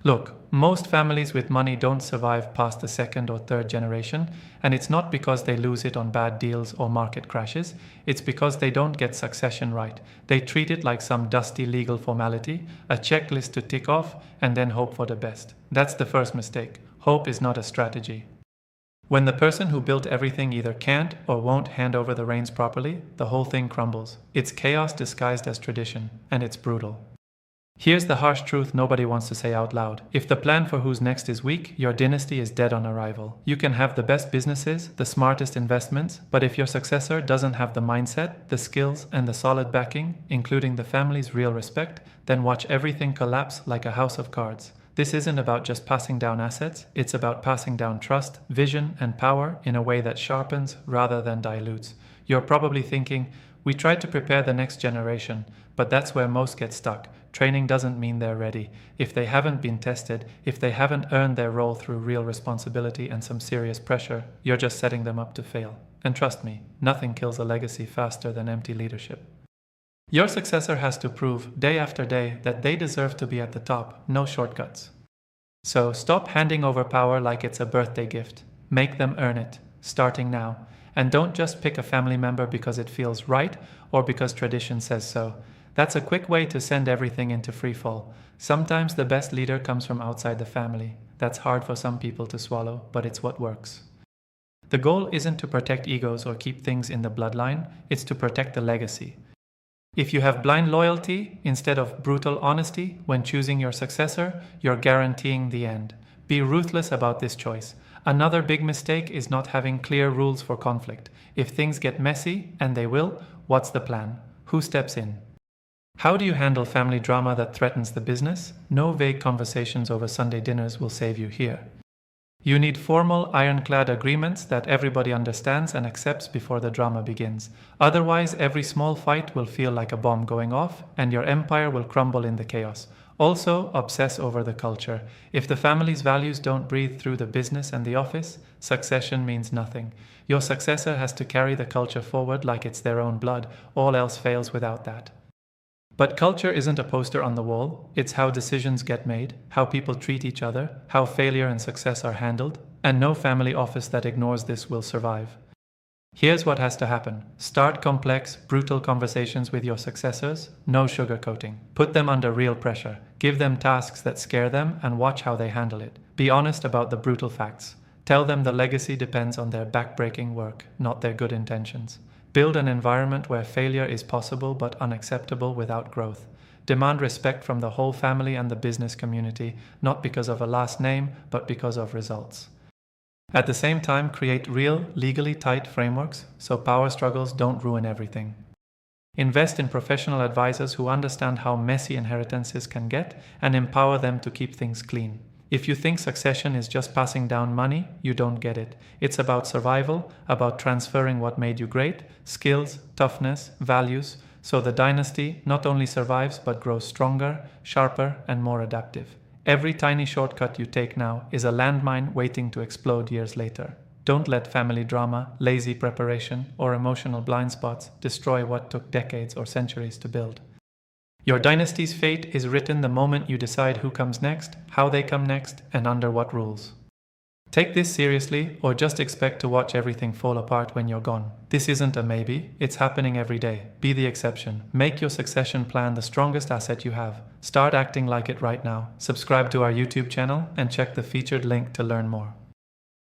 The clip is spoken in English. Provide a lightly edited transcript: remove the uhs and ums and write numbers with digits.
Look, most families with money don't survive past the second or third generation, and it's not because they lose it on bad deals or market crashes, it's because they don't get succession right. They treat it like some dusty legal formality, a checklist to tick off, and then hope for the best. That's the first mistake. Hope is not a strategy. When the person who built everything either can't or won't hand over the reins properly, the whole thing crumbles. It's chaos disguised as tradition, and it's brutal. Here's the harsh truth nobody wants to say out loud. If the plan for who's next is weak, your dynasty is dead on arrival. You can have the best businesses, the smartest investments, but if your successor doesn't have the mindset, the skills, and the solid backing, including the family's real respect, then watch everything collapse like a house of cards. This isn't about just passing down assets, it's about passing down trust, vision, and power in a way that sharpens rather than dilutes. You're probably thinking, we tried to prepare the next generation, but that's where most get stuck. Training doesn't mean they're ready. If they haven't been tested, if they haven't earned their role through real responsibility and some serious pressure, you're just setting them up to fail. And trust me, nothing kills a legacy faster than empty leadership. Your successor has to prove, day after day, that they deserve to be at the top, no shortcuts. So stop handing over power like it's a birthday gift. Make them earn it, starting now. And don't just pick a family member because it feels right or because tradition says so. That's a quick way to send everything into freefall. Sometimes the best leader comes from outside the family. That's hard for some people to swallow, but it's what works. The goal isn't to protect egos or keep things in the bloodline, it's to protect the legacy. If you have blind loyalty instead of brutal honesty when choosing your successor, you're guaranteeing the end. Be ruthless about this choice. Another big mistake is not having clear rules for conflict. If things get messy, and they will, what's the plan? Who steps in? How do you handle family drama that threatens the business? No vague conversations over Sunday dinners will save you here. You need formal, ironclad agreements that everybody understands and accepts before the drama begins. Otherwise, every small fight will feel like a bomb going off, and your empire will crumble in the chaos. Also, obsess over the culture. If the family's values don't breathe through the business and the office, succession means nothing. Your successor has to carry the culture forward like it's their own blood. All else fails without that. But culture isn't a poster on the wall. It's how decisions get made, how people treat each other, how failure and success are handled, and no family office that ignores this will survive. Here's what has to happen. Start complex, brutal conversations with your successors, no sugarcoating. Put them under real pressure. Give them tasks that scare them and watch how they handle it. Be honest about the brutal facts. Tell them the legacy depends on their backbreaking work, not their good intentions. Build an environment where failure is possible but unacceptable without growth. Demand respect from the whole family and the business community, not because of a last name, but because of results. At the same time, create real, legally tight frameworks so power struggles don't ruin everything. Invest in professional advisors who understand how messy inheritances can get and empower them to keep things clean. If you think succession is just passing down money, you don't get it. It's about survival, about transferring what made you great, skills, toughness, values, so the dynasty not only survives but grows stronger, sharper, and more adaptive. Every tiny shortcut you take now is a landmine waiting to explode years later. Don't let family drama, lazy preparation, or emotional blind spots destroy what took decades or centuries to build. Your dynasty's fate is written the moment you decide who comes next, how they come next, and under what rules. Take this seriously, or just expect to watch everything fall apart when you're gone. This isn't a maybe, it's happening every day. Be the exception. Make your succession plan the strongest asset you have. Start acting like it right now. Subscribe to our YouTube channel and check the featured link to learn more.